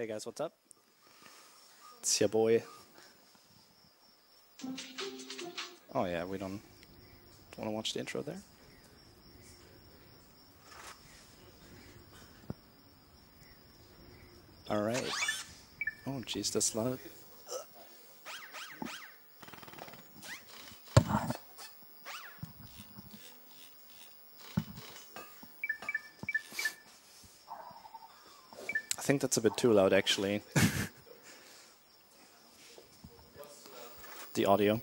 Hey guys, what's up? It's your boy. Oh yeah, we don't want to watch the intro there. All right. Oh jeez, that's loud. I think that's a bit too loud, actually. The audio.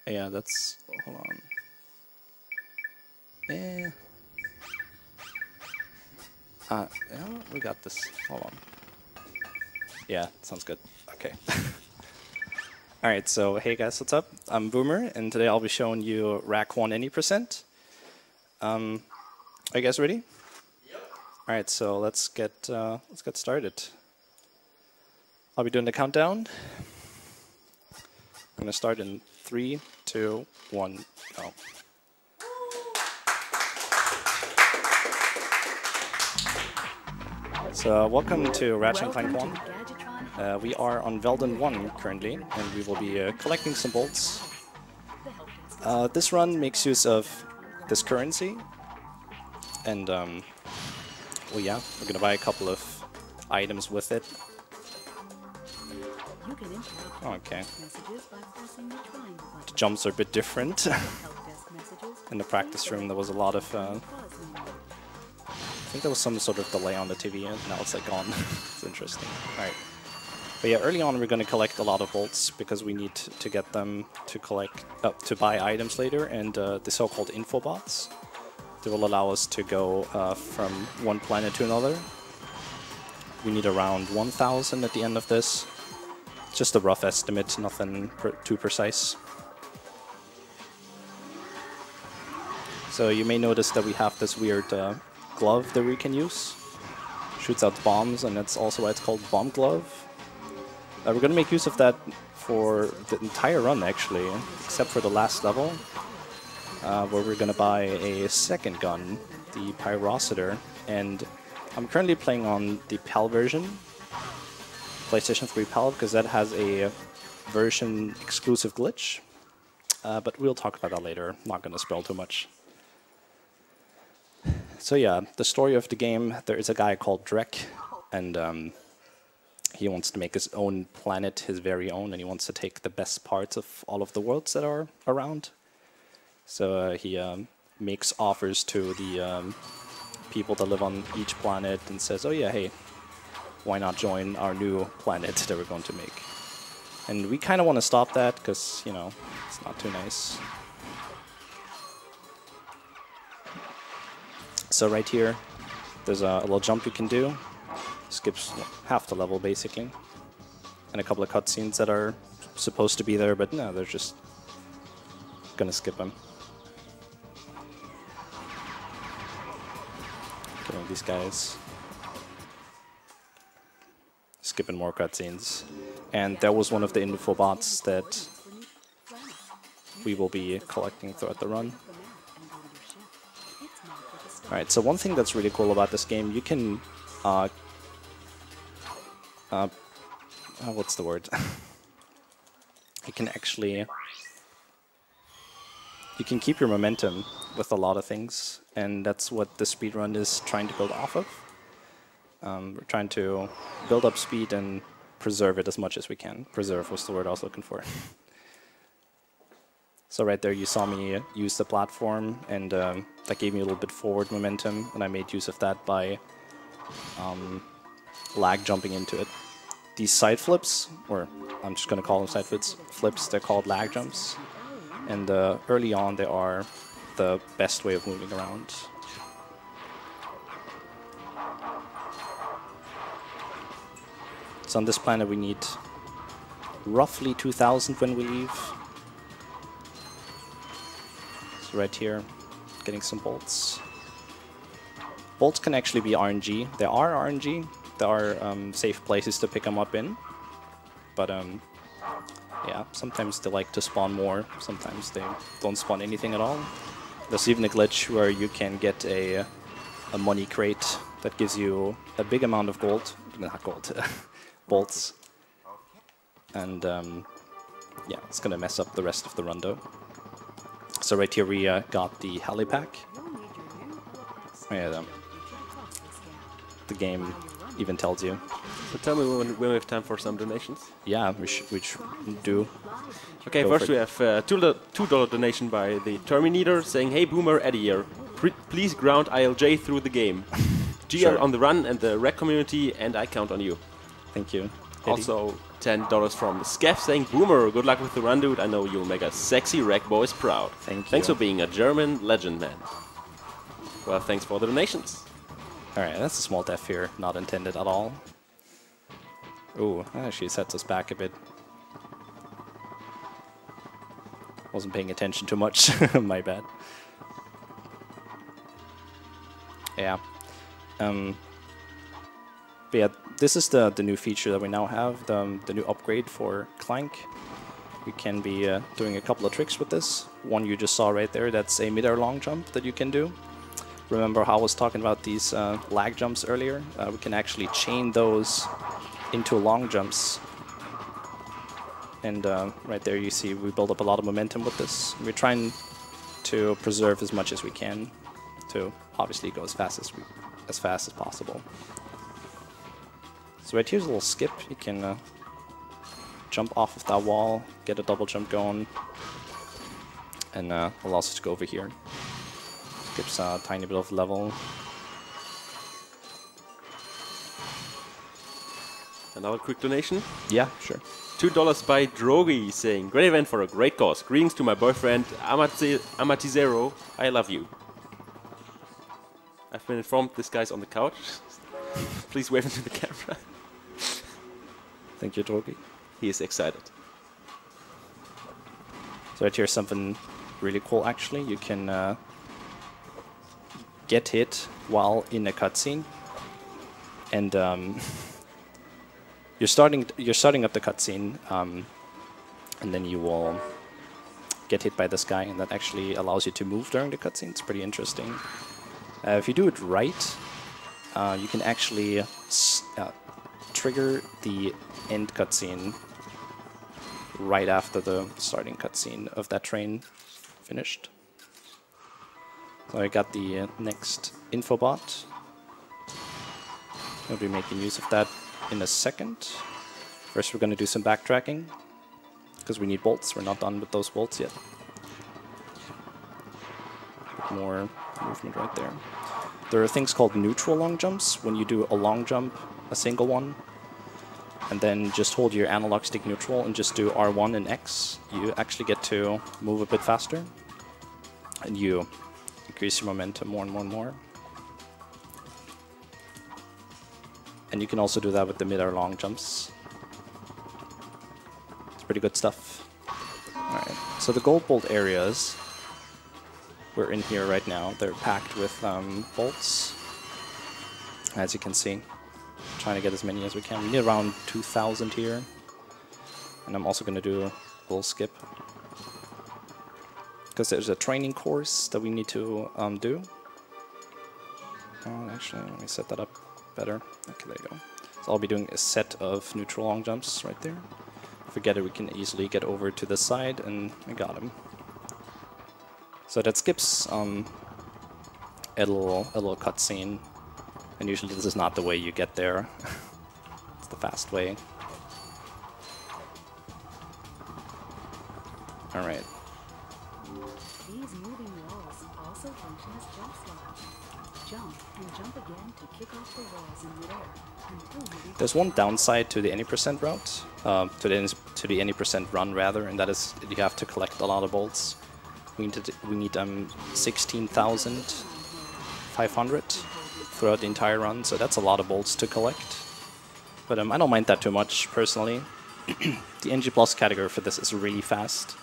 Yeah, that's... hold on. Yeah, we got this. Hold on. Yeah, sounds good. Okay. Alright, so hey guys, what's up? I'm Boomer, and today I'll be showing you Rack 1 any percent. Are you guys ready? Alright, so let's get started. I'll be doing the countdown. I'm gonna start in 3, 2, 1, go. So welcome to Ratchet and Clank 1. We are on Velden 1 currently, and we will be collecting some bolts. This run makes use of this currency, and well, yeah, we're gonna buy a couple of items with it. Okay. The jumps are a bit different. In the practice room, there was a lot of. I think there was some sort of delay on the TV, and now it's like gone. It's interesting. All right. But yeah, early on we're gonna collect a lot of bolts because we need to get them to collect, to buy items later, and the so-called infobots. They will allow us to go from one planet to another. We need around 1,000 at the end of this. Just a rough estimate, nothing too precise. So you may notice that we have this weird glove that we can use. Shoots out bombs, and that's also why it's called Bomb Glove. We're going to make use of that for the entire run, actually, except for the last level. Where we're gonna buy a second gun, the Pyrocitor, and I'm currently playing on the PAL version, PlayStation 3 PAL, because that has a version exclusive glitch, but we'll talk about that later. I'm not gonna spoil too much. So yeah, the story of the game, there is a guy called Drek, and he wants to make his own planet, his very own, and he wants to take the best parts of all of the worlds that are around. So he makes offers to the people that live on each planet and says, oh yeah, hey, why not join our new planet that we're going to make? And we kind of want to stop that because, you know, it's not too nice. So right here, there's a little jump you can do. Skips half the level, basically. And a couple of cutscenes that are supposed to be there, but no, they're just gonna skip them. Killing these guys. Skipping more cutscenes. And that was one of the infobots that we will be collecting throughout the run. Alright, so one thing that's really cool about this game, you can what's the word? You can actually keep your momentum with a lot of things, and that's what the speedrun is trying to build off of. We're trying to build up speed and preserve it as much as we can. Preserve was the word I was looking for. So right there you saw me use the platform, and that gave me a little bit forward momentum, and I made use of that by lag jumping into it. These side flips, or I'm just going to call them side flips, they're called lag jumps. And early on, they are the best way of moving around. So on this planet, we need roughly 2,000 when we leave. So right here, getting some bolts. Bolts can actually be RNG. There are RNG. There are safe places to pick them up in. But yeah, sometimes they like to spawn more, sometimes they don't spawn anything at all. There's even a glitch where you can get a money crate That gives you a big amount of gold, not gold, bolts. And yeah, it's gonna mess up the rest of the run though. So right here we got the heli pack. Yeah, the game even tells you. So tell me when we have time for some donations. Yeah, we should do. Okay, first we have $2 donation by the Terminator saying, "Hey Boomer, Eddie here. Please ground ILJ through the game. GL Sure. on the run and the rec community, and I count on you." Thank you. Eddie. Also $10 from Skeff saying, "Boomer, good luck with the run, dude. I know you'll make us sexy rec boys proud. Thank you. Thanks for being a German legend, man." Well, thanks for the donations. Alright, that's a small death here, not intended at all. Ooh, that actually sets us back a bit. Wasn't paying attention too much, my bad. Yeah. But yeah, this is the new feature that we now have, the new upgrade for Clank. We can be doing a couple of tricks with this. One you just saw right there, that's a mid-air long jump that you can do. Remember how I was talking about these lag jumps earlier? We can actually chain those into long jumps. And right there you see we build up a lot of momentum with this. We're trying to preserve as much as we can to obviously go as fast as possible. So right here's a little skip. You can jump off of that wall, get a double jump going, and allows us to go over here. Gives a tiny bit of level. Another quick donation. Yeah, sure. $2 by Drogi saying, "Great event for a great cause. Greetings to my boyfriend Amatizero. I love you." I've been informed this guy's on the couch. Please wave into the camera. Thank you, Drogi. He is excited. So right here's something really cool actually. You can get hit while in a cutscene, and you're starting up the cutscene, and then you will get hit by this guy, and that actually allows you to move during the cutscene. It's pretty interesting. If you do it right, you can actually trigger the end cutscene right after the starting cutscene of that train finished. So I got the next infobot. I'll be making use of that in a second. First we're going to do some backtracking, because we need bolts. We're not done with those bolts yet. More movement right there. There are things called neutral long jumps. When you do a long jump, a single one, and then just hold your analog stick neutral and just do R1 and X, you actually get to move a bit faster, and you increase your momentum more and more and more. And you can also do that with the mid-air long jumps. It's pretty good stuff. Alright, so the gold bolt areas, we're in here right now. They're packed with bolts, as you can see. Trying to get as many as we can. We need around 2,000 here. And I'm also going to do a little skip, because there's a training course that we need to do. Oh, actually, let me set that up better. Okay, there you go. So I'll be doing a set of neutral long jumps right there. If we get it, we can easily get over to this side, and I got him. So that skips a little cutscene, and usually this is not the way you get there. It's the fast way. All right. These moving walls also function as jump slots. Jump and jump again to kick off the walls in midair until you. There's one downside to the any percent route, to the any percent run rather, and that is you have to collect a lot of bolts. We need 16,500 throughout the entire run, so that's a lot of bolts to collect. But I don't mind that too much personally. The NG Plus category for this is really fast,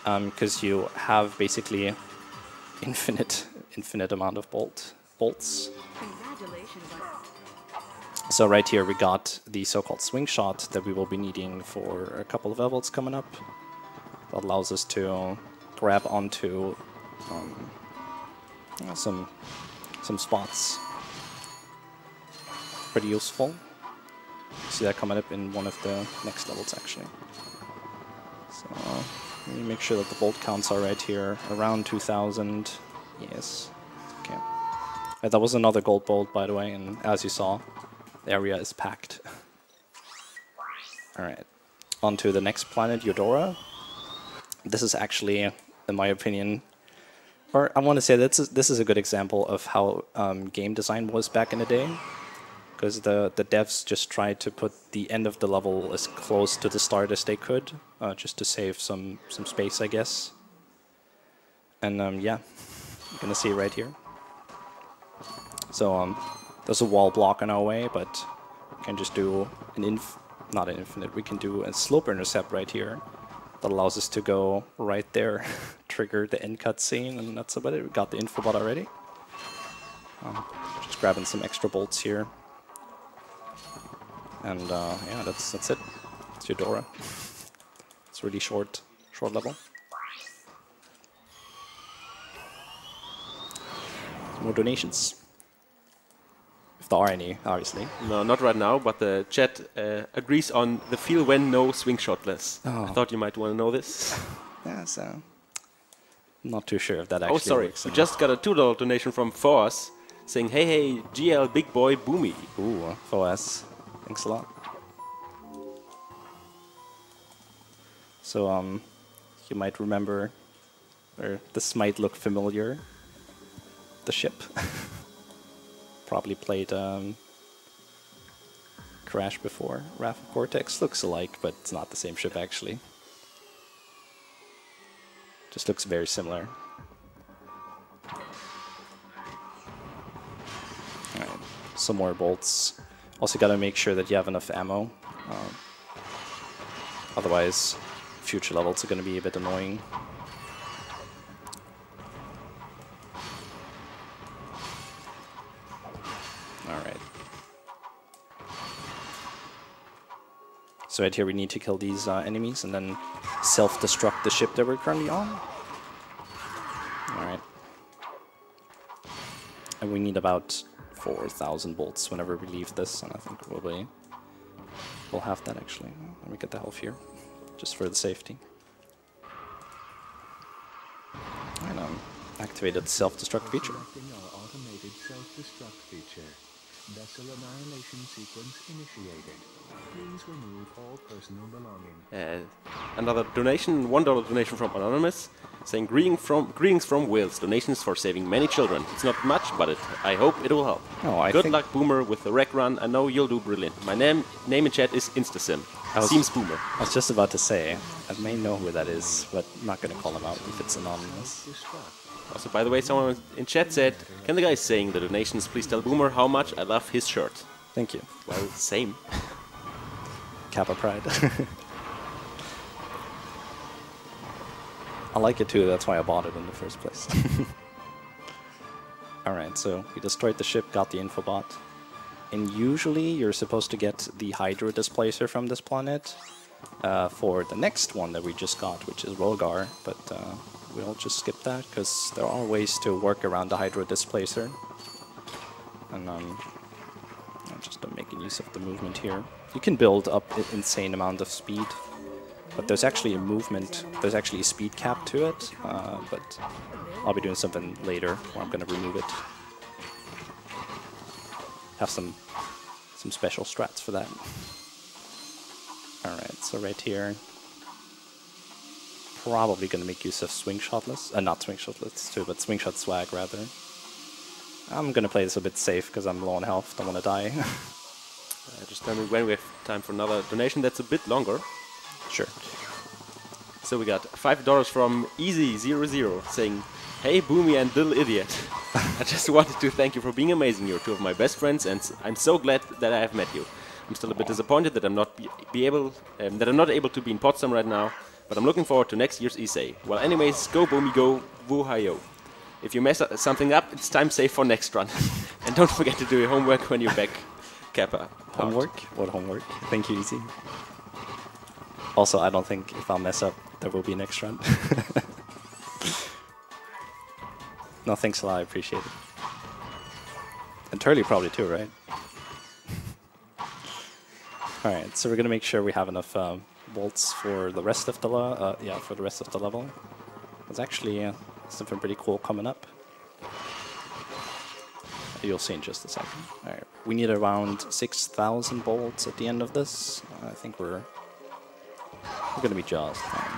because you have basically infinite amount of bolts. So right here we got the so-called swing shot that we will be needing for a couple of levels coming up. That allows us to grab onto some spots. pretty useful. See that coming up in one of the next levels, actually. So, let me make sure that the bolt counts are right here, around 2,000. Yes. Okay. That was another gold bolt, by the way, and as you saw, the area is packed. Alright. On to the next planet, Eudora. This is actually, in my opinion, or I want to say this is a good example of how game design was back in the day. Because the devs just tried to put the end of the level as close to the start as they could, just to save some space, I guess. And yeah, you're gonna see it right here. So there's a wall block in our way, but we can just do not an infinite. We can do a slope intercept right here that allows us to go right there, trigger the end cutscene, and that's about it. We got the infobot already. Just grabbing some extra bolts here. And yeah, that's it. It's Eudora. It's really short level. More donations, if there are any, obviously. No, not right now, but the chat agrees on the feel when no swing shotless. Oh. I thought you might want to know this. Yeah, so I'm not too sure if that actually Oh, sorry. works. We just got a $2 donation from Force saying, hey, GL big boy boomy. Ooh, FOS. Thanks a lot. So, you might remember, or this might look familiar, the ship. Probably played Crash before. Wrath of Cortex looks alike, but it's not the same ship actually. Just looks very similar. Alright, some more bolts. Also gotta make sure that you have enough ammo. Otherwise, future levels are gonna be a bit annoying. Alright. So right here we need to kill these enemies and then self-destruct the ship that we're currently on. Alright. And we need about 4,000 bolts whenever we leave this, and I think we'll have that actually. Let me get the health here, just for the safety. And activated the self-destruct feature. Our automated self-destruct feature. Vessel annihilation sequence initiated. Please remove all personal belongings. Another donation, $1 donation from Anonymous, saying greetings from Wales. Donations for saving many children. It's not much, but I hope it will help. Oh, Good luck, Boomer, with the rec run. I know you'll do brilliant. My name in chat is InstaSim. Seems Boomer. I was just about to say, I may know who that is, but I'm not going to call him out if it's anonymous. Also, by the way, someone in chat said, can the guy saying the donations please tell Boomer how much I love his shirt? Thank you. Well, same. Kappa Pride. I like it too, that's why I bought it in the first place. Alright, so we destroyed the ship, got the infobot. And usually you're supposed to get the Hydro Displacer from this planet for the next one that we just got, which is Rogar, but we'll just skip that because there are ways to work around the Hydro Displacer. And I'm just making use of the movement here. You can build up an insane amount of speed, but there's actually there's actually a speed cap to it, but I'll be doing something later where I'm going to remove it. Have some special strats for that. Alright, so right here, probably going to make use of swing shotless, not swing shotless too, but swing shot swag rather. I'm going to play this a bit safe because I'm low on health, don't want to die. Just tell me when we have time for another donation that's a bit longer. Sure. So we got $5 from Easy00 saying, hey Boomy and little idiot. I just wanted to thank you for being amazing. You're two of my best friends and I'm so glad that I have met you. I'm still a bit disappointed that I'm not able to be in Potsdam right now, but I'm looking forward to next year's ESA. Well anyways, go Boomy go, woo-hi-yo. If you mess something up, it's time save for next run. And don't forget to do your homework when you're back, Kappa. Homework? What homework? Thank you, Easy. Also, I don't think if I'll mess up, there will be an next run. No, thanks a lot, I appreciate it. And Turley probably too, right? All right, so we're gonna make sure we have enough bolts for the rest of the for the rest of the level. There's actually something pretty cool coming up. You'll see in just a second. All right, we need around 6,000 bolts at the end of this. I think we're gonna be just fine.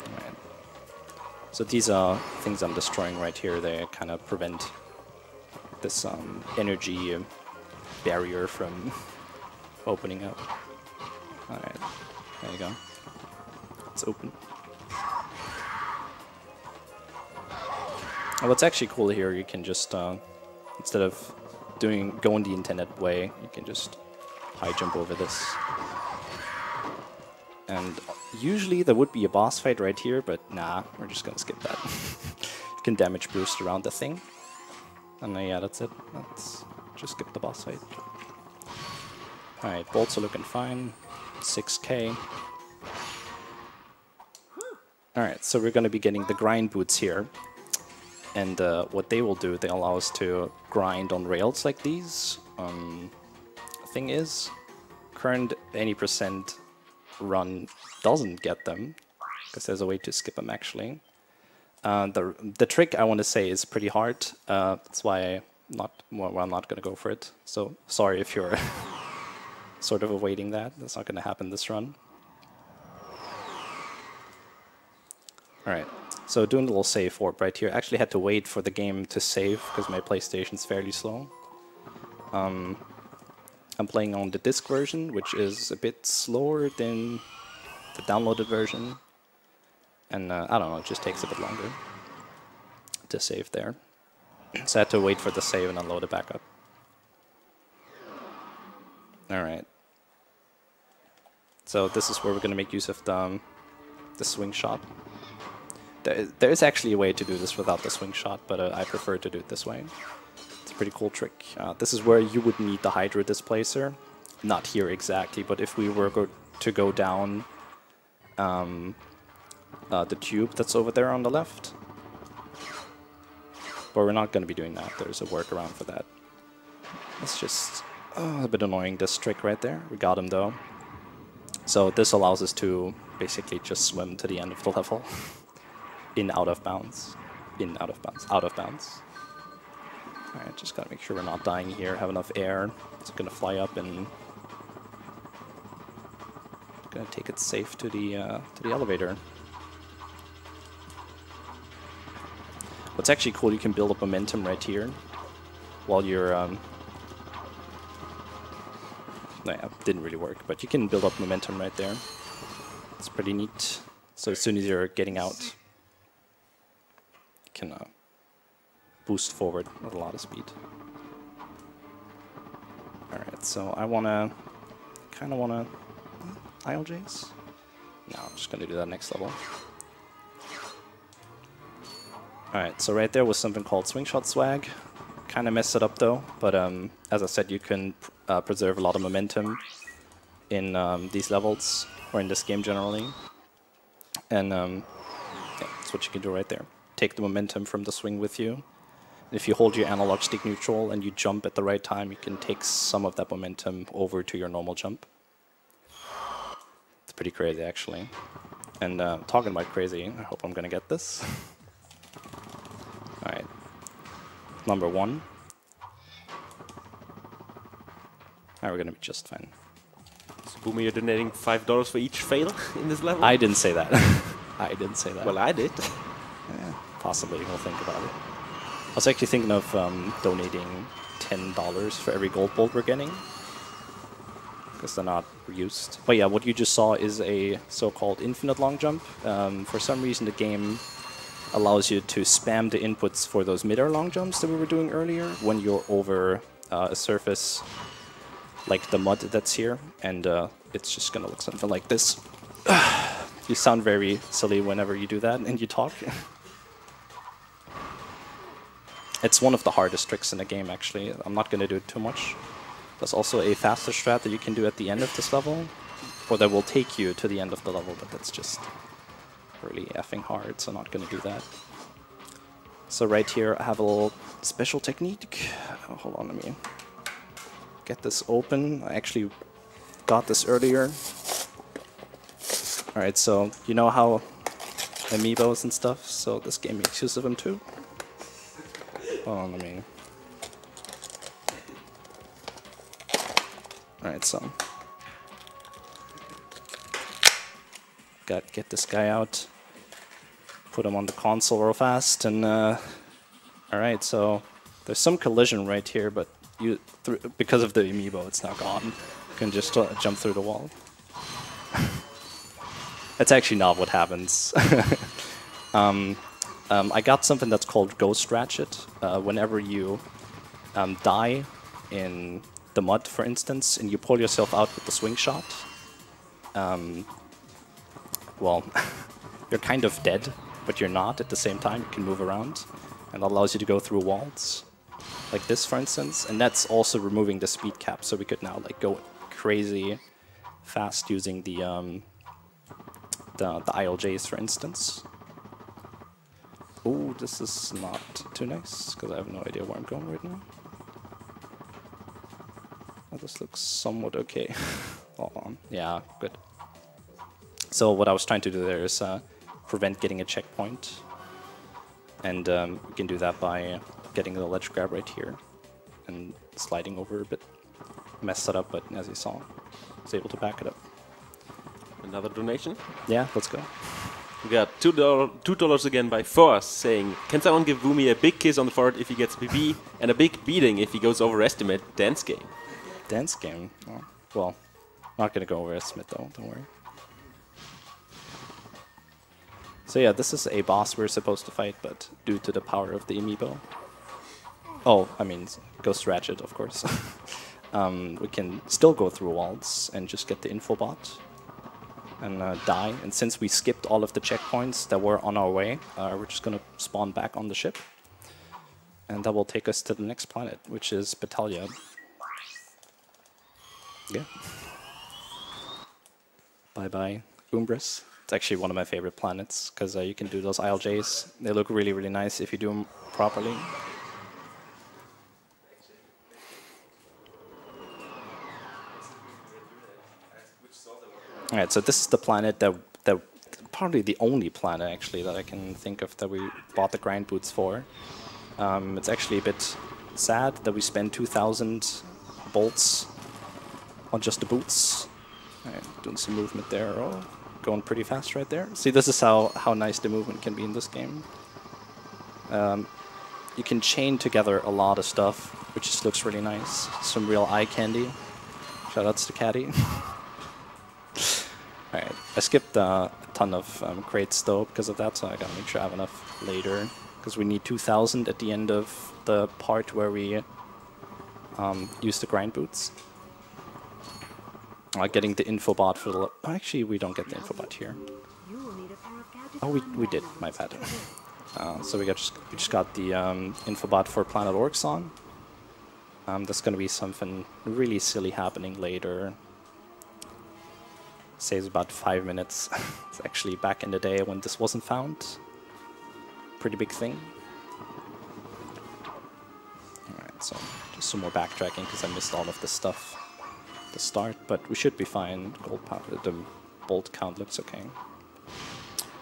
All right. So these are things I'm destroying right here. They kind of prevent this energy barrier from opening up. All right, there you go. It's open. And what's actually cool here, you can just instead of going the intended way, you can just high jump over this. And usually there would be a boss fight right here, but nah, we're just gonna skip that. You can damage boost around the thing. And yeah, that's it. Let's just skip the boss fight. Alright, bolts are looking fine. 6k. Alright, so we're gonna be getting the grind boots here. And what they will do, they allow us to grind on rails like these. Thing is, current any percent run doesn't get them, because there's a way to skip them actually. The trick I want to say is pretty hard. That's why I'm not going to go for it. So sorry if you're sort of awaiting that. That's not going to happen this run. All right. So doing a little save warp right here. I actually had to wait for the game to save because my PlayStation's fairly slow. I'm playing on the disc version, which is a bit slower than the downloaded version. And I don't know, it just takes a bit longer to save there. So I had to wait for the save and unload it back up. Alright. So this is where we're going to make use of the swing shot. There is actually a way to do this without the swing shot, but I prefer to do it this way. It's a pretty cool trick. This is where you would need the Hydra displacer. Not here exactly, but if we were to go down the tube that's over there on the left. But we're not going to be doing that. There's a workaround for that. It's just a bit annoying, this trick right there. We got him though. So this allows us to basically just swim to the end of the level. In, out of bounds. In, out of bounds. Out of bounds. Alright, just gotta make sure we're not dying here. Have enough air. It's gonna fly up and gonna take it safe to the elevator. What's actually cool, you can build up momentum right here while you're yeah, didn't really work, but you can build up momentum right there. It's pretty neat. So as soon as you're getting out, you can boost forward with a lot of speed. Alright, so I kinda wanna ILJs? No, I'm just gonna do that next level. Alright, so right there was something called Swing Shot Swag. Kinda messed it up though, but as I said, you can preserve a lot of momentum in these levels, or in this game generally. And yeah, that's what you can do right there. Take the momentum from the swing with you. And if you hold your analog stick neutral and you jump at the right time, you can take some of that momentum over to your normal jump. It's pretty crazy actually. And talking about crazy, I hope I'm gonna get this. Alright. Number 1. Now we're gonna be just fine. So Boomer, you're donating $5 for each fail in this level? I didn't say that. I didn't say that. Well, I did. Yeah, possibly, we'll think about it. I was actually thinking of donating $10 for every gold bolt we're getting. Because they're not reused. But yeah, what you just saw is a so-called infinite long jump. For some reason the game allows you to spam the inputs for those mid-air long jumps that we were doing earlier when you're over a surface like the mud that's here, and it's just gonna look something like this. You sound very silly whenever you do that and you talk. It's one of the hardest tricks in the game actually. I'm not gonna do it too much. There's also a faster strat that you can do at the end of this level, or that will take you to the end of the level, but that's just really effing hard, so I'm not gonna do that. So right here I have a little special technique. Oh, hold on, let me get this open. I actually got this earlier. Alright, so you know how amiibos and stuff, so this game makes use of them too. Hold on, let me... Alright, so... Get this guy out. Put him on the console real fast, and alright, so there's some collision right here, but you because of the amiibo, it's now gone. You can just jump through the wall. That's actually not what happens. I got something that's called Ghost Ratchet. Whenever you die in the mud, for instance, and you pull yourself out with the swing shot, well, you're kind of dead, but you're not at the same time. You can move around, and that allows you to go through walls, like this, for instance. And that's also removing the speed cap, so we could now like go crazy fast using the ILJs, for instance. Oh, this is not too nice, because I have no idea where I'm going right now. Oh, this looks somewhat okay. Hold on. Yeah, good. So what I was trying to do there is prevent getting a checkpoint. And we can do that by getting the ledge grab right here and sliding over a bit. Messed it up, but as you saw, I was able to back it up. Another donation? Yeah, let's go. We got $2 again by Force saying, can someone give Boomy a big kiss on the forehead if he gets PB and a big beating if he goes overestimate dance game? Dance game? Oh, well, not gonna go overestimate though, don't worry. So yeah, this is a boss we're supposed to fight, but due to the power of the amiibo. Oh, I mean, Ghost Ratchet, of course. We can still go through walls and just get the info bot and die. And since we skipped all of the checkpoints that were on our way, we're just going to spawn back on the ship. And that will take us to the next planet, which is Battalion. Yeah. Bye-bye, Umbris. It's actually one of my favorite planets, because you can do those ILJs. They look really, really nice if you do them properly. Alright, so this is the planet that probably the only planet actually that I can think of that we bought the grind boots for. It's actually a bit sad that we spend 2,000 bolts on just the boots. Alright, doing some movement there. Oh, going pretty fast right there. See, this is how nice the movement can be in this game. You can chain together a lot of stuff, which just looks really nice. Some real eye candy. Shoutouts to Caddy. Alright, I skipped a ton of crates though because of that, so I gotta make sure I have enough later. Because we need 2,000 at the end of the part where we use the grind boots. Getting the info bot for the... Actually, we don't get the info bot here. Oh, we did, my bad. So we just got the info bot for Planet Orxon. There's gonna be something really silly happening later. Saves about 5 minutes. It's actually back in the day when this wasn't found. Pretty big thing. Alright, so just some more backtracking because I missed all of this stuff at the start, but we should be fine. Gold powder, the bolt count looks okay.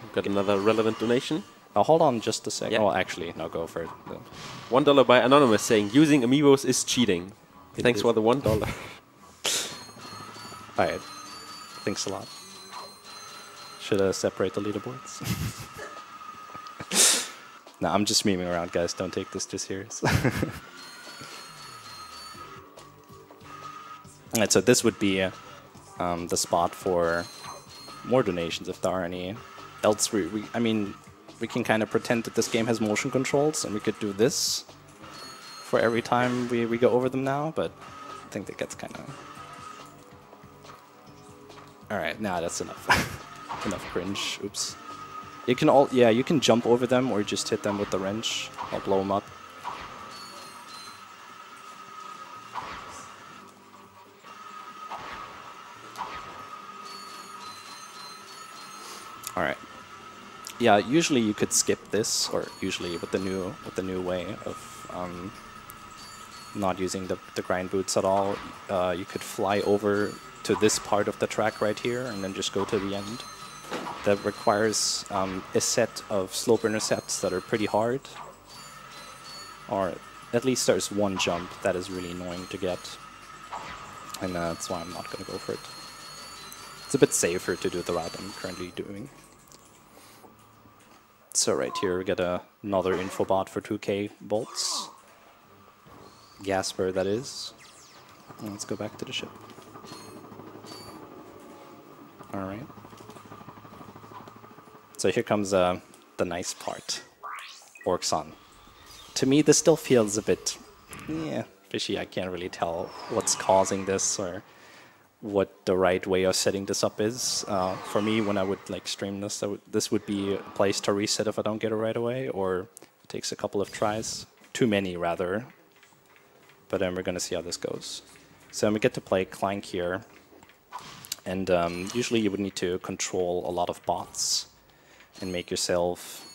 We've got another relevant donation. Hold on just a second. Yeah. Oh, actually, no, go for it. $1 by Anonymous saying, using amiibos is cheating. Thanks for the $1. Alright. Thanks a lot. Should I separate the leaderboards? No, I'm just memeing around, guys. Don't take this too serious. Alright, so this would be the spot for more donations if there are any. Else, I mean, we can kind of pretend that this game has motion controls, and we could do this for every time we go over them now, but I think that gets kind of... Alright, nah, that's enough. Enough cringe. Oops. You can you can jump over them or just hit them with the wrench. I'll blow them up. Alright. Yeah, usually you could skip this, or usually with the new way of not using the grind boots at all, you could fly over to this part of the track right here and then just go to the end. That requires a set of slope intercepts that are pretty hard. Or at least there's one jump that is really annoying to get. And that's why I'm not going to go for it. It's a bit safer to do the route I'm currently doing. So right here we get another infobot for 2k bolts. Gasper, that is. And let's go back to the ship. Alright. So here comes the nice part. Orxon. To me, this still feels a bit fishy. I can't really tell what's causing this or what the right way of setting this up is. For me, when I would like stream this, this would be a place to reset if I don't get it right away, or it takes a couple of tries. Too many, rather. But then we're going to see how this goes. So we get to play Clank here. And usually you would need to control a lot of bots and make yourself,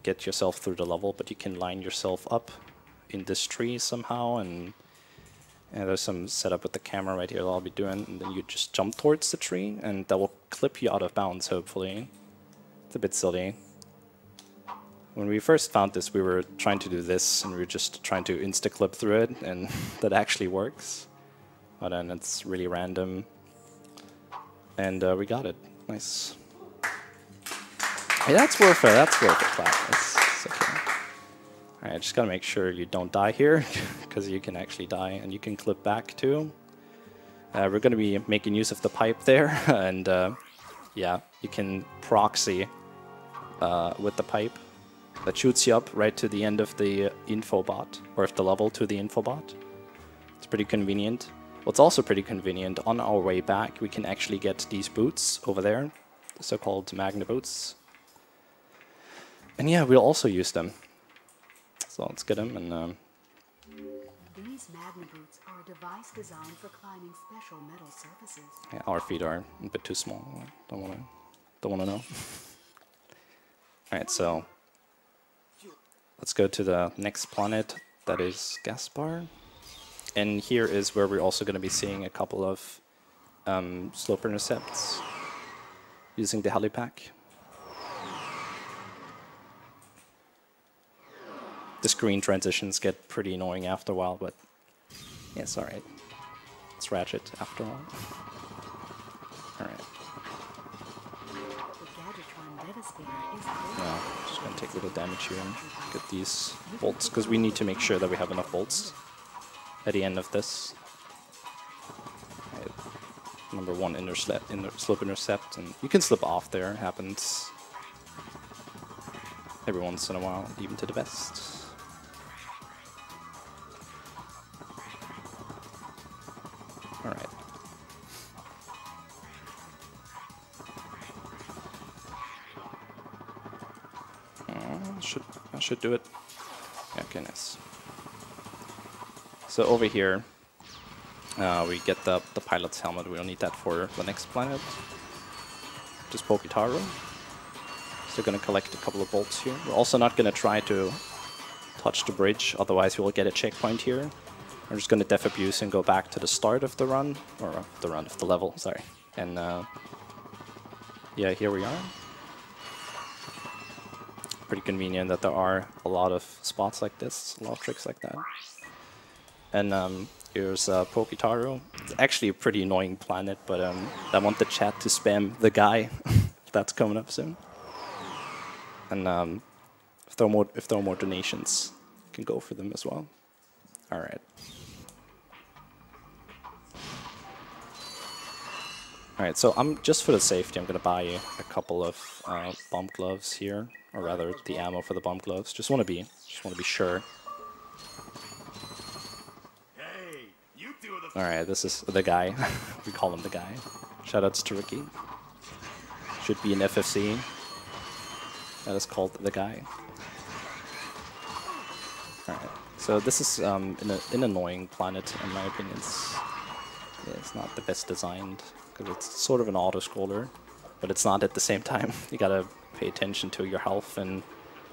get yourself through the level, but you can line yourself up in this tree somehow, and there's some setup with the camera right here that I'll be doing, and then you just jump towards the tree, and that will clip you out of bounds, hopefully. It's a bit silly. When we first found this, we were trying to do this, and we were just trying to insta-clip through it, and that actually works. But then it's really random. And we got it. Nice. Hey, that's worth it. That's worth it. That's okay. All right, just gotta make sure you don't die here, because you can actually die, and you can clip back too. We're gonna be making use of the pipe there, and yeah, you can proxy with the pipe that shoots you up right to the end of the infobot, or of the level to the infobot. It's pretty convenient. What's also pretty convenient, on our way back, we can actually get these boots over there, the so-called Magna boots. And yeah, we'll also use them. So let's get them and... These Magna boots are a device designed for climbing special metal surfaces. Yeah, our feet are a bit too small. Don't wanna know. Alright, so let's go to the next planet, that is Gaspar. And here is where we're also going to be seeing a couple of slope intercepts using the helipack. The screen transitions get pretty annoying after a while, but yeah, it's alright. It's Ratchet after all. Alright. Yeah, just going to take a little damage here and get these bolts, because we need to make sure that we have enough bolts at the end of this. Right. Number one, slope intercept, and you can slip off there. It happens every once in a while, even to the best. All right. I should do it. Yeah, okay, nice. So over here, we get the pilot's helmet. We don't need that for the next planet. Just Pokitaro. So going to collect a couple of bolts here. We're also not going to try to touch the bridge, otherwise we will get a checkpoint here. I'm just going to def abuse and go back to the start of the run, or of the level, sorry. And yeah, here we are. Pretty convenient that there are a lot of spots like this, a lot of tricks like that. And here's Pokitaro. It's actually a pretty annoying planet, but I want the chat to spam the guy. That's coming up soon. And if there are more donations, you can go for them as well. All right. All right. So just for the safety, I'm gonna buy a couple of bomb gloves here, or rather, the ammo for the bomb gloves. Just want to be sure. Alright, this is the guy. We call him the guy. Shoutouts to Ricky. Should be an FFC. That is called the guy. Alright, so this is an annoying planet, in my opinion. It's not the best designed, because it's sort of an auto-scroller, but it's not at the same time. You gotta pay attention to your health, and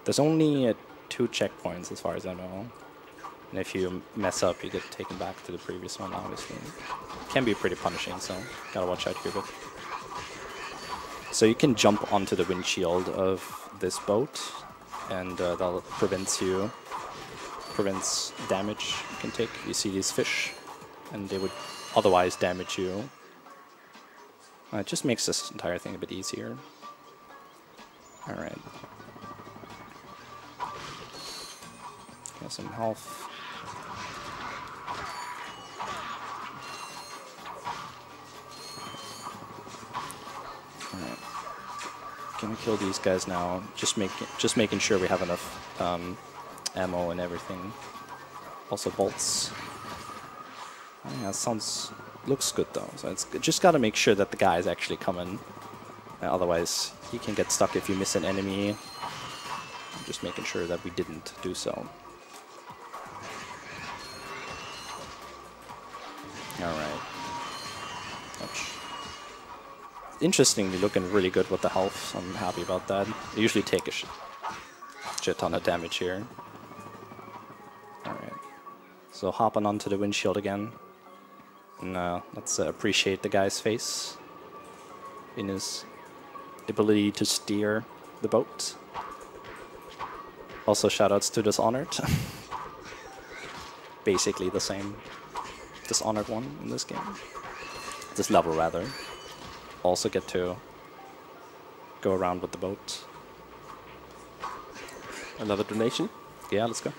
there's only 2 checkpoints as far as I know. And if you mess up, you get taken back to the previous one, obviously. Can be pretty punishing, so gotta watch out here a bit. So you can jump onto the windshield of this boat, and that prevents damage you can take. You see these fish, and they would otherwise damage you. It just makes this entire thing a bit easier. Alright. Got some health. Alright. Gonna kill these guys now. Just making sure we have enough ammo and everything. Also bolts. Oh, yeah, looks good though. So it's just gotta make sure that the guy is actually coming. Otherwise, he can get stuck if you miss an enemy. Just making sure that we didn't do so. Alright. Ouch. Interestingly looking really good with the health, so I'm happy about that. I usually take a shit ton of damage here. Alright. So hopping onto the windshield again. And let's appreciate the guy's face in his ability to steer the boat. Also shoutouts to Dishonored. Basically the same Dishonored one in this game. This level rather. Also get to go around with the boat. Another donation? Yeah, let's go.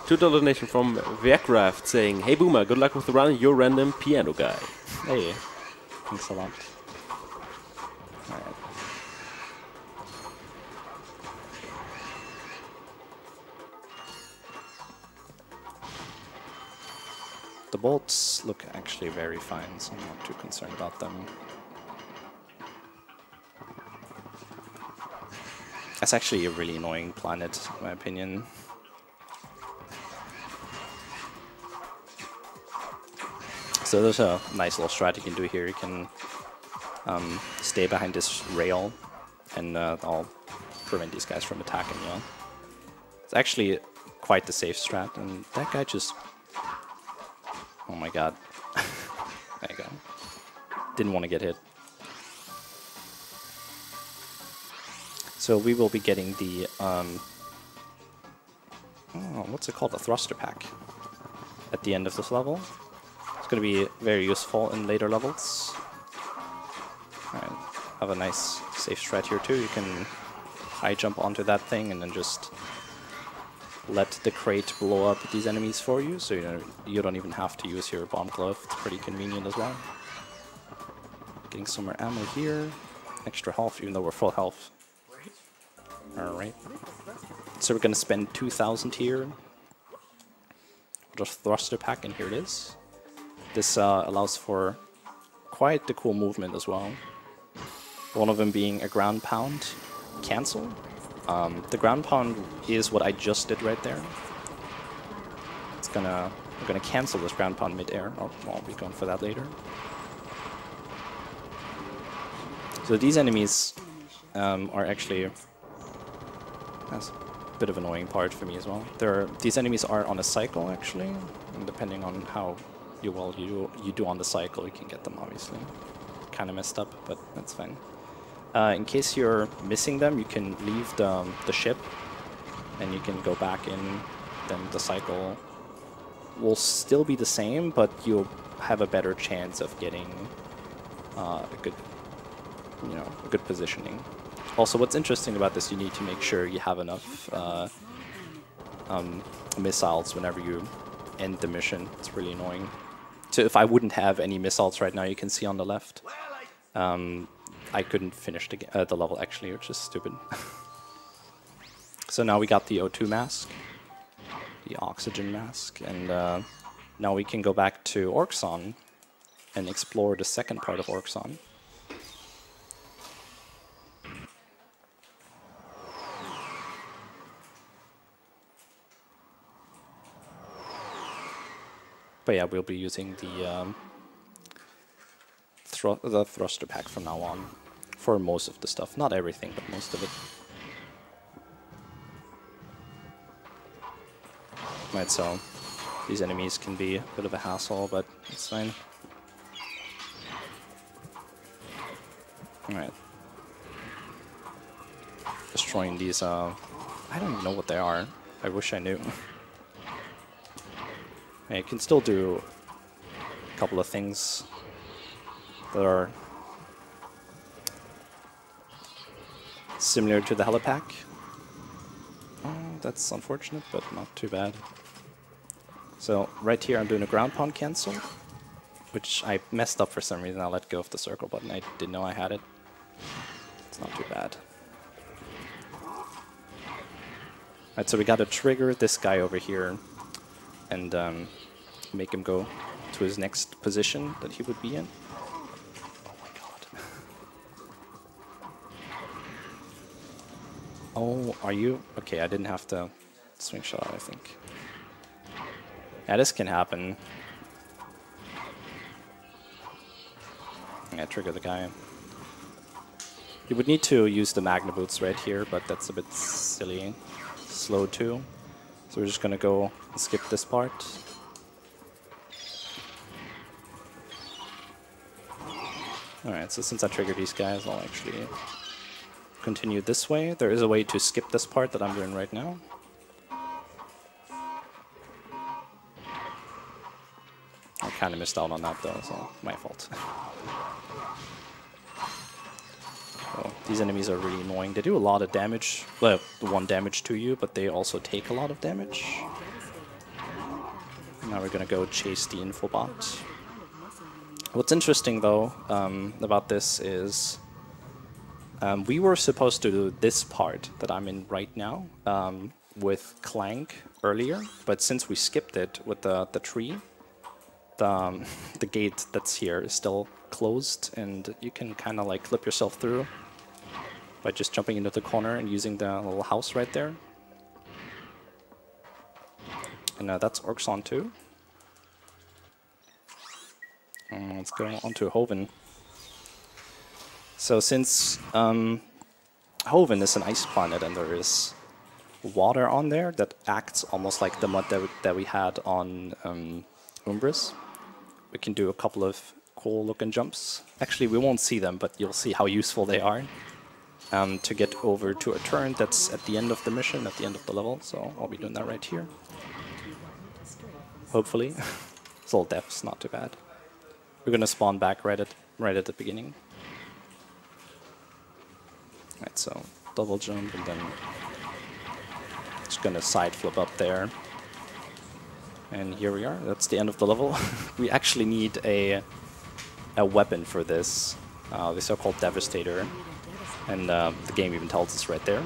$2 donation from Werkraft saying, "Hey Boomer, good luck with the run, you're random piano guy." Hey, thanks a lot. Alright. The bolts look actually very fine, so I'm not too concerned about them. That's actually a really annoying planet, in my opinion. So there's a nice little strat you can do here. You can stay behind this rail, and I'll prevent these guys from attacking you. It's actually quite the safe strat, and that guy just... Oh my god. There you go. Didn't want to get hit. So we will be getting the... what's it called? The thruster pack at the end of this level. It's going to be very useful in later levels. Alright, have a nice safe strat here too. You can high jump onto that thing and then just let the crate blow up these enemies for you, so you don't even have to use your bomb glove. It's pretty convenient as well. Getting some more ammo here. Extra health, even though we're full health. Alright. So we're going to spend 2,000 here. Just thruster pack, and here it is. This allows for quite the cool movement as well. One of them being a ground pound cancel. The ground pound is what I just did right there. We're gonna cancel this ground pound mid-air. I'll be going for that later. So these enemies are actually... That's a bit of an annoying part for me as well. These enemies are on a cycle actually, and depending on how you do on the cycle, you can get them obviously. Kind of messed up, but that's fine. In case you're missing them, you can leave the ship, and you can go back in. Then the cycle will still be the same, but you'll have a better chance of getting a good positioning. Also, what's interesting about this, you need to make sure you have enough missiles whenever you end the mission. It's really annoying. So if I wouldn't have any missiles right now, you can see on the left, I couldn't finish the level actually, which is stupid. So now we got the O2 mask, the oxygen mask, and now we can go back to Orxon and explore the second part of Orxon. But yeah, we'll be using the thruster pack from now on for most of the stuff. Not everything, but most of it. Right, so These enemies can be a bit of a hassle, but it's fine. Alright. Destroying these, I don't even know what they are. I wish I knew. Yeah, you can still do a couple of things that are similar to the helipack. Oh, that's unfortunate, but not too bad. So right here I'm doing a ground pound cancel, which I messed up for some reason. I let go of the circle button. I didn't know I had it. It's not too bad. Alright, so we gotta trigger this guy over here and make him go to his next position that he would be in. Oh my god. Oh, are you? Okay, I didn't have to swing shot, I think. Yeah, this can happen. Yeah, trigger the guy. You would need to use the Magna Boots right here, but that's a bit silly. Slow too. So we're just gonna go and skip this part. Alright, so since I triggered these guys, I'll actually continue this way. There is a way to skip this part that I'm doing right now. I kind of missed out on that though, so my fault. So these enemies are really annoying. They do a lot of damage, well, 1 damage to you, but they also take a lot of damage. Now we're gonna go chase the infobot. What's interesting though about this is we were supposed to do this part that I'm in right now with Clank earlier, but since we skipped it with the tree, the gate that's here is still closed, and you can kind of like clip yourself through by just jumping into the corner and using the little house right there. And that's Orxon too. Let's go on to Hoven. So since Hoven is an ice planet and there is water on there that acts almost like the mud that we had on Umbris, we can do a couple of cool looking jumps. Actually, we won't see them, but you'll see how useful they are to get over to a turn that's at the end of the mission, at the end of the level. So I'll be doing that right here. Hopefully. It's all depths, not too bad. We're gonna spawn back right at the beginning. Right, so double jump and then just gonna side flip up there. And here we are. That's the end of the level. We actually need a weapon for this, the so-called Devastator, and the game even tells us right there.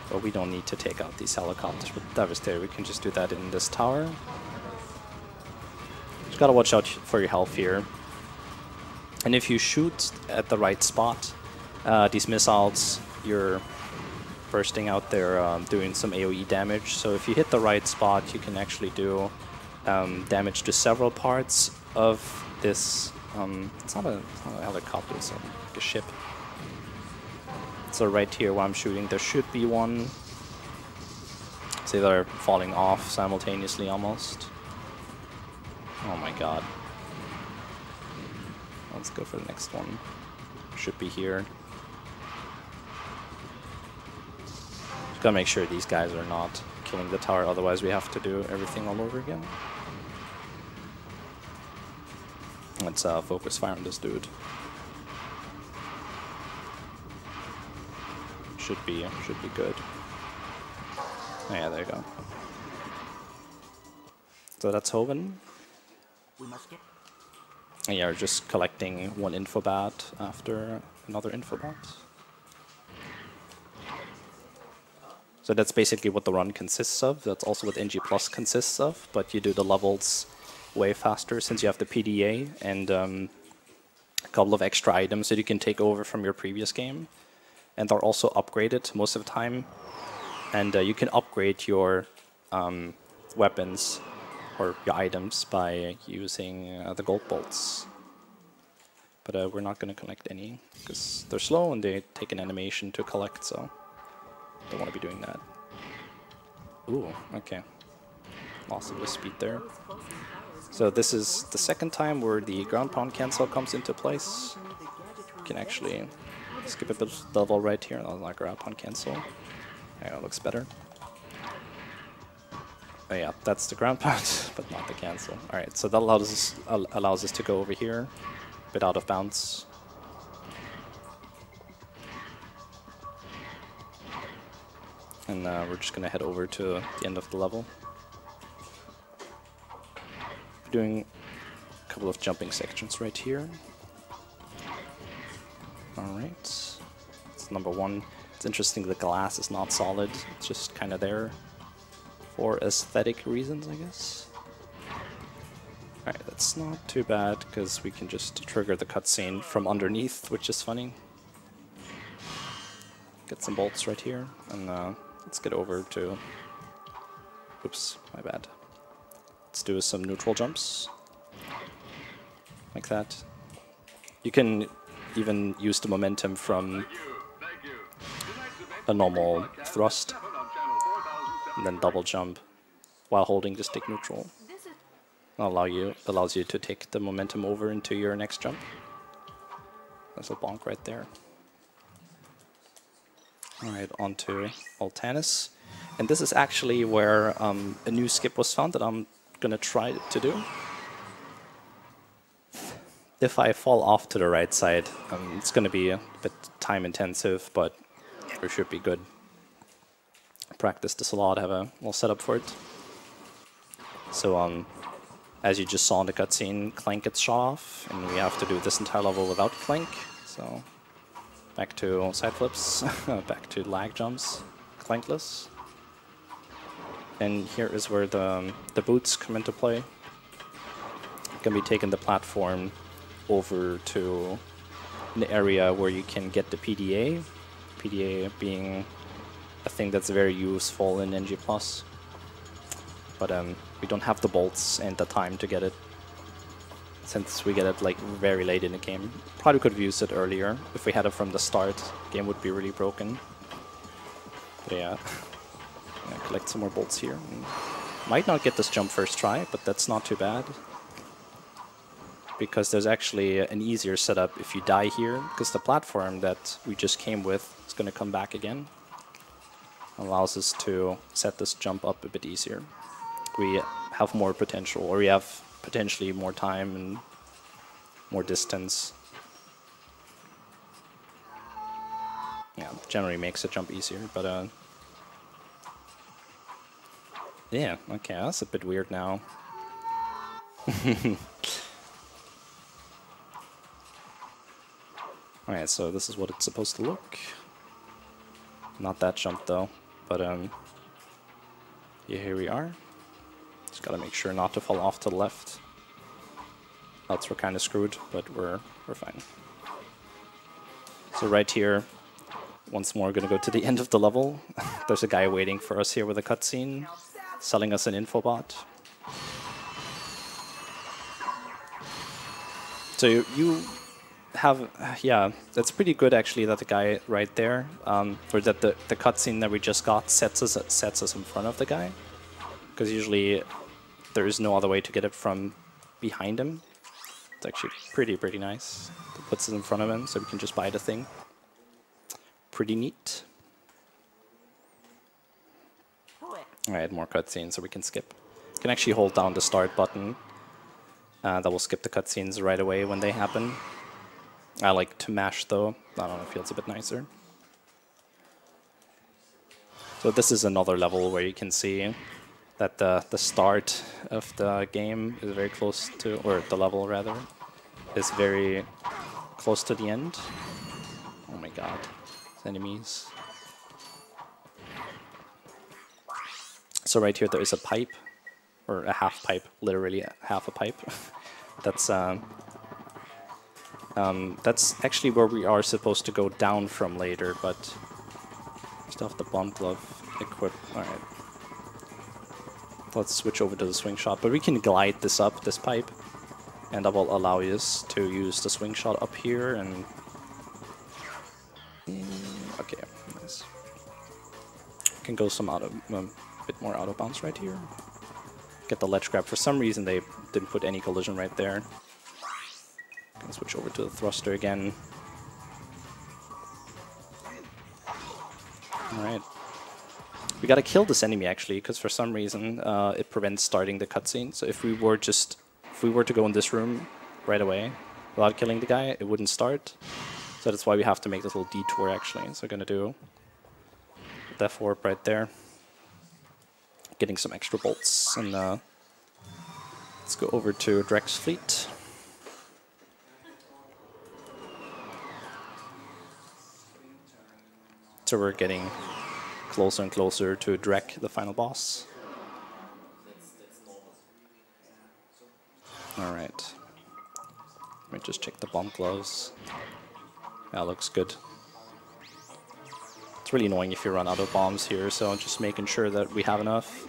But we don't need to take out these helicopters with Devastator. We can just do that in this tower. Just gotta watch out for your health here. And if you shoot at the right spot, these missiles, you're bursting out there, doing some AoE damage. So if you hit the right spot, you can actually do damage to several parts of this. It's not a helicopter, it's like a ship. So right here where I'm shooting, there should be one. See, they're falling off simultaneously almost. Oh my god. Let's go for the next one. Should be here. Just gotta make sure these guys are not killing the tower, otherwise we have to do everything all over again. Let's focus fire on this dude. Should be good. Oh, yeah, there you go. So that's Hoven. And yeah, we're just collecting one infobot after another infobot. So that's basically what the run consists of. That's also what NG Plus consists of, but you do the levels way faster since you have the PDA and a couple of extra items that you can take over from your previous game. And they're also upgraded most of the time. And you can upgrade your weapons or your items by using the gold bolts. But we're not going to collect any because they're slow and they take an animation to collect, so don't want to be doing that. Ooh, okay. lost a bit of speed there. So this is the second time where the ground pound cancel comes into place. You can actually skip a bit of the level right here. That's not ground pound cancel. Yeah, it looks better. Oh yeah, that's the ground pound, but not the cancel. Alright, so that allows us to go over here, a bit out of bounds. And we're just gonna head over to the end of the level. Doing a couple of jumping sections right here. Alright, it's number one. It's interesting the glass is not solid, it's just kind of there for aesthetic reasons, I guess. Alright, that's not too bad, because we can just trigger the cutscene from underneath, which is funny. Get some bolts right here, and let's get over to... Oops, my bad. Let's do some neutral jumps. Like that. You can even use the momentum from a normal thrust, and then double jump while holding the stick neutral. Allows you to take the momentum over into your next jump. There's a bonk right there. Alright, on to Altanis. And this is actually where a new skip was found that I'm gonna try to do. If I fall off to the right side, it's gonna be a bit time intensive, but it should be good. Practice this a lot, have a little setup for it. So as you just saw in the cutscene, Clank gets shot off, and we have to do this entire level without Clank. So back to side flips, back to lag jumps, Clankless. And here is where the boots come into play. You can be taking the platform over to an area where you can get the PDA. PDA being a thing that's very useful in NG+. But we don't have the bolts and the time to get it, since we get it like very late in the game. Probably could have used it earlier. If we had it from the start, the game would be really broken. But yeah, collect some more bolts here. Might not get this jump first try, but that's not too bad, because there's actually an easier setup if you die here, because the platform that we just came with is going to come back again. Allows us to set this jump up a bit easier. We have more potential, or we have potentially more time and more distance. Yeah, generally makes the jump easier, but yeah, okay, that's a bit weird now. Alright, so this is what it's supposed to look. Not that jump though, but yeah, here we are. Just gotta make sure not to fall off to the left. Else we're kind of screwed, but we're fine. So right here, once more, gonna go to the end of the level. There's a guy waiting for us here with a cutscene, selling us an infobot. So you have, yeah, that's pretty good actually that the guy right there, or that the cutscene that we just got sets us in front of the guy, because usually there is no other way to get it from behind him. It's actually pretty nice. It puts us in front of him so we can just buy the thing. Pretty neat. Alright, more cutscenes so we can skip. You can actually hold down the start button. That will skip the cutscenes right away when they happen. I like to mash though. I don't know, it feels a bit nicer. So this is another level where you can see that the start of the game is very close to, or the level rather, is very close to the end. Oh my god, enemies. So right here there is a pipe, or a half pipe, literally half a pipe. That's actually where we are supposed to go down from later, but still have the bomb glove equipped. Alright. Let's switch over to the swing shot, but we can glide this up, this pipe, and that will allow us to use the swing shot up here, and okay, nice. Can go some bit more out of bounds right here. get the ledge grab. For some reason, they didn't put any collision right there. Gonna switch over to the thruster again. Alright. We gotta kill this enemy actually, because for some reason it prevents starting the cutscene. So if we were to go in this room right away without killing the guy, it wouldn't start. So that's why we have to make this little detour actually. So we're gonna do Death Warp right there. Getting some extra bolts, and let's go over to Drex fleet. So we're getting closer and closer to Drek, the final boss. Alright. Let me just check the bomb gloves. That looks good. It's really annoying if you run out of bombs here, so just making sure that we have enough.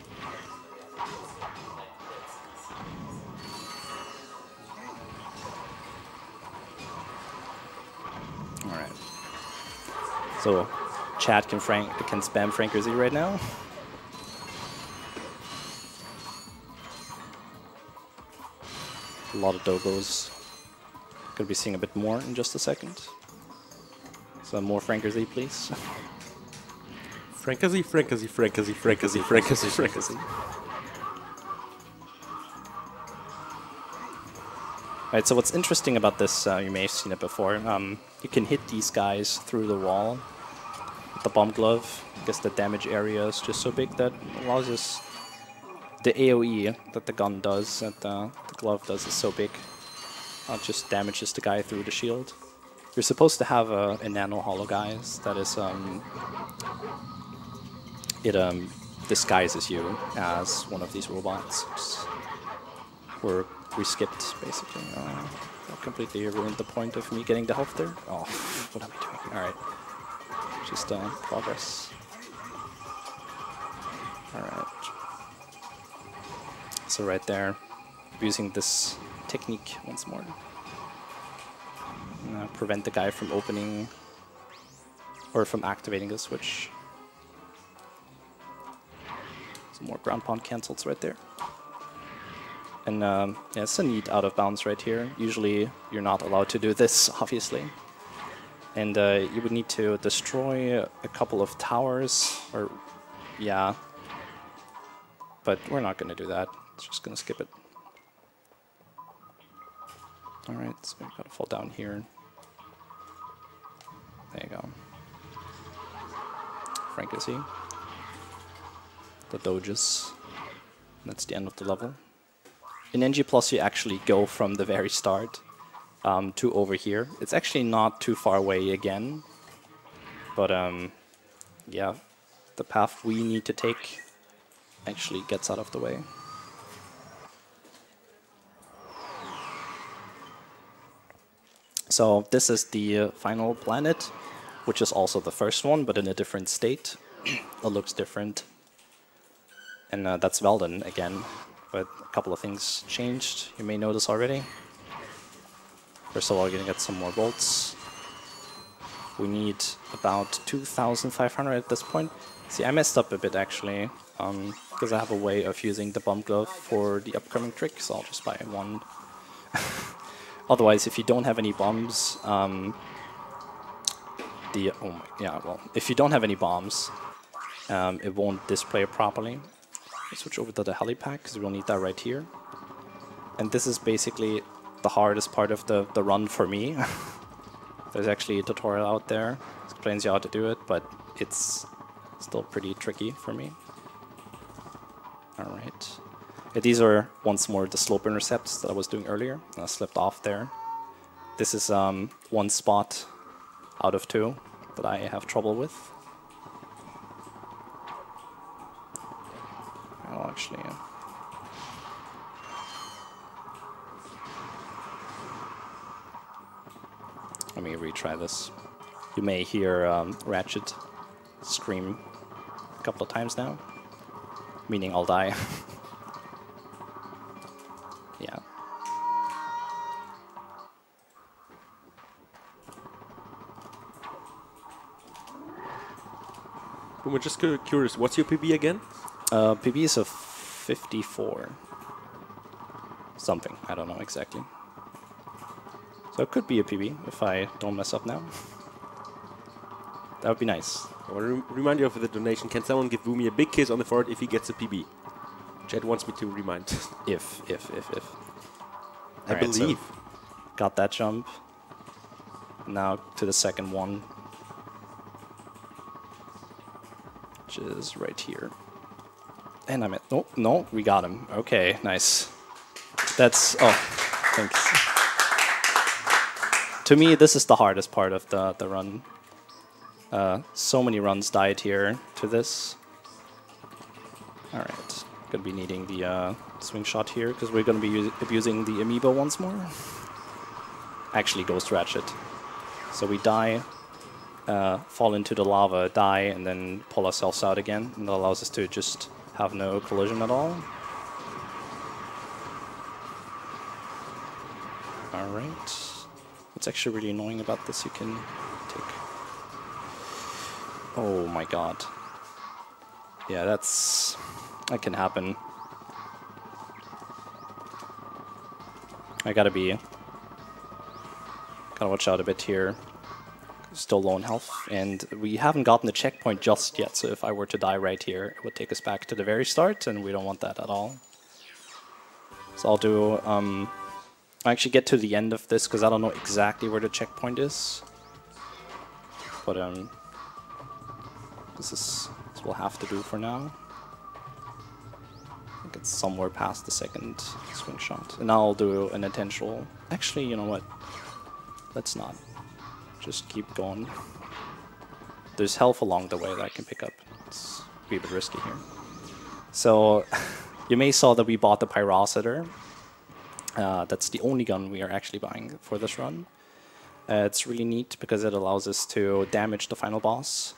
Alright. So Chad can spam Franker Z right now. A lot of Dogos. Gonna be seeing a bit more in just a second. So more Franker Z, please. Franker Z, Franker Z, Franker Z, Franker Z, Franker Z, Franker Z. Alright, so what's interesting about this, you may have seen it before, you can hit these guys through the wall with the bomb glove. I guess the damage area is just so big that allows us... The AoE that the gun does, that the glove does, is so big. It just damages the guy through the shield. You're supposed to have a nano hollow, guys, that is... it disguises you as one of these robots. Where we skipped, basically. That completely ruined the point of me getting the health there. Oh, what am I doing? Alright. Just progress. Alright. So right there, using this technique once more. Prevent the guy from opening or from activating the switch. Some more ground pound cancels right there. And yeah, it's a neat out of bounds right here. Usually you're not allowed to do this, obviously. And you would need to destroy a couple of towers, or yeah. But we're not going to do that. It's just going to skip it. Alright, so we gotta fall down here. There you go. Frank is he. The Doges. That's the end of the level. In NG Plus you actually go from the very start to over here. It's actually not too far away again. But yeah, the path we need to take actually gets out of the way. So this is the final planet, which is also the first one, but in a different state. It looks different. And that's Velden again, but a couple of things changed, you may notice already. First of all, we're going to get some more bolts. We need about 2,500 at this point. See, I messed up a bit actually, because I have a way of using the bomb glove for the upcoming trick, so I'll just buy one. Otherwise, if you don't have any bombs, if you don't have any bombs, it won't display properly. Let's switch over to the helipack because we'll need that right here. And this is basically the hardest part of the run for me. There's actually a tutorial out there that explains you how to do it, but it's still pretty tricky for me. Alright. Yeah, these are once more the slope intercepts that I was doing earlier. I slipped off there. This is one spot out of two that I have trouble with. Oh, actually, yeah. Let me retry this. You may hear Ratchet scream a couple of times now, meaning I'll die. Yeah. But we're just curious, what's your PB again? PB is a 54. something. I don't know exactly. So it could be a PB if I don't mess up now. That would be nice. I want to remind you of the donation. Can someone give Boomy a big kiss on the forehead if he gets a PB? Chad wants me to remind. If. I believe. So got that jump. Now to the second one. Which is right here. And I'm at... Oh, no, we got him. Okay, nice. That's... Oh, thanks. To me, this is the hardest part of the run. So many runs died here to this. Alright. Gonna be needing the swing shot here, because we're gonna be abusing the amiibo once more. Actually, Ghost Ratchet. So we die, fall into the lava, die, and then pull ourselves out again. And that allows us to just have no collision at all. Alright. What's actually really annoying about this, you can take... Oh my god. Yeah, that can happen. I gotta watch out a bit here. Still low on health, and we haven't gotten the checkpoint just yet, so if I were to die right here, it would take us back to the very start, and we don't want that at all. So I'll do... I actually get to the end of this, because I don't know exactly where the checkpoint is. But this will have to do for now. I think it's somewhere past the second swing shot. And now I'll do an intentional... Actually, you know what? Let's not. Just keep going. There's health along the way that I can pick up. It's a bit risky here. So, you may saw that we bought the Pyrocitor. That's the only gun we are actually buying for this run. It's really neat because it allows us to damage the final boss.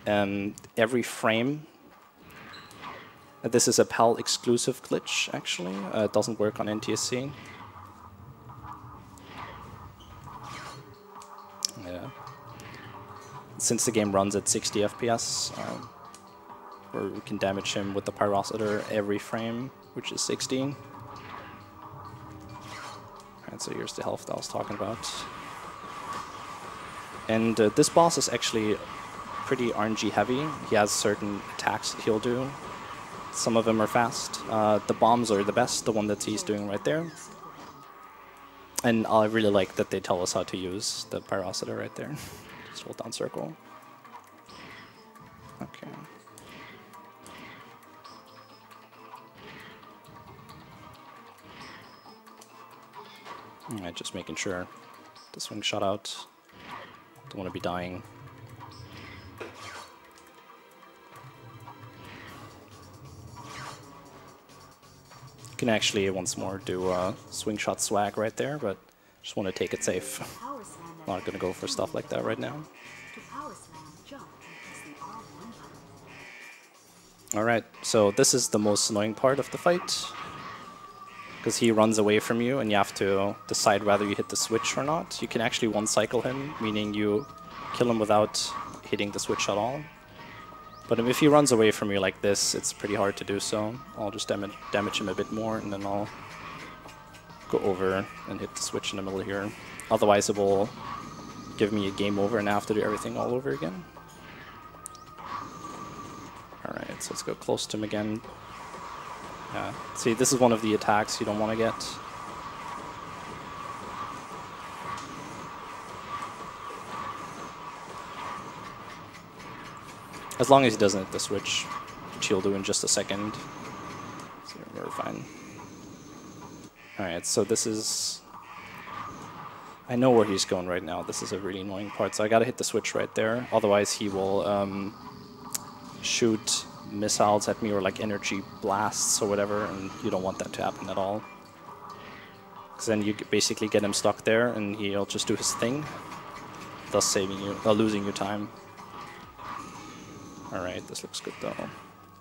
Every frame. This is a PAL exclusive glitch, actually. It doesn't work on NTSC. Yeah. Since the game runs at 60 FPS, where we can damage him with the Pyrocitor every frame, which is 16. Alright, so here's the health that I was talking about. And this boss is actually pretty RNG heavy. He has certain attacks that he'll do. Some of them are fast. The bombs are the best, the one that he's doing right there. And I really like that they tell us how to use the Pyrocitor right there. Just hold down circle. Okay. Alright, just making sure the swing shot out. Don't want to be dying. Can actually once more do a swing shot swag right there, but just want to take it safe. Not gonna go for stuff like that right now. Alright, so this is the most annoying part of the fight. Because he runs away from you and you have to decide whether you hit the switch or not. You can actually one-cycle him, meaning you kill him without hitting the switch at all. But if he runs away from you like this, it's pretty hard to do so. I'll just damage him a bit more, and then I'll go over and hit the switch in the middle here. Otherwise it will give me a game over and I have to do everything all over again. Alright, so let's go close to him again. Yeah, see, this is one of the attacks you don't want to get. As long as he doesn't hit the switch, which he'll do in just a second. So we're fine. Alright, so this is... I know where he's going right now. This is a really annoying part, so I gotta hit the switch right there. Otherwise he will shoot missiles at me or like energy blasts or whatever, and you don't want that to happen at all. Because then you basically get him stuck there and he'll just do his thing, thus saving you, losing you time. Alright, this looks good though.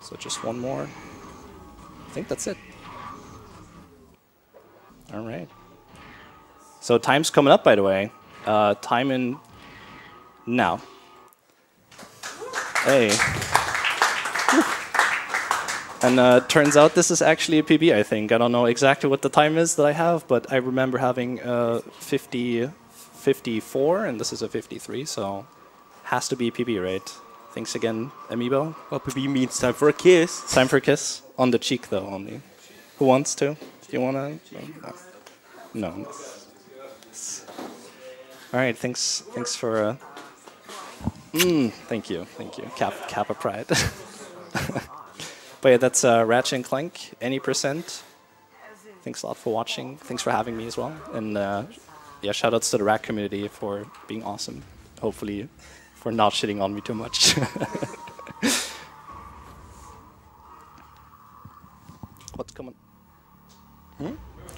So just one more. I think that's it. Alright. So time's coming up, by the way. Time in now. Hey. And turns out this is actually a PB, I think. I don't know exactly what the time is that I have, but I remember having 54, and this is a 53, so has to be PB, right? Thanks again, Amiibo. Well, PB means time for a kiss. Time for a kiss. On the cheek, though, only. Who wants to? Do you want to? No. All right, thanks for... thank you. Kappa Pride. But yeah, that's Ratchet and Clank, any %. Thanks a lot for watching. Thanks for having me as well. And yeah, shoutouts to the Rat community for being awesome. Hopefully, for not shitting on me too much. What's coming?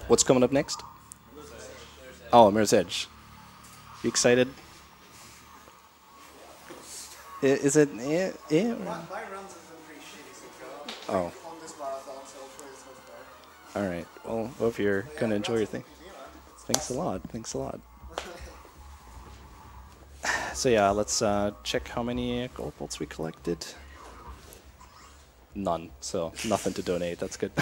What's coming up next? Oh, Mirror's Edge. You excited? Is it? My runs have been pretty shitty so far. Oh. On this marathon, so hopefully it's much better. All right. Well, hope you're gonna enjoy your thing. Thanks a lot. Thanks a lot. So yeah, let's check how many gold bolts we collected. None. So nothing to donate. That's good.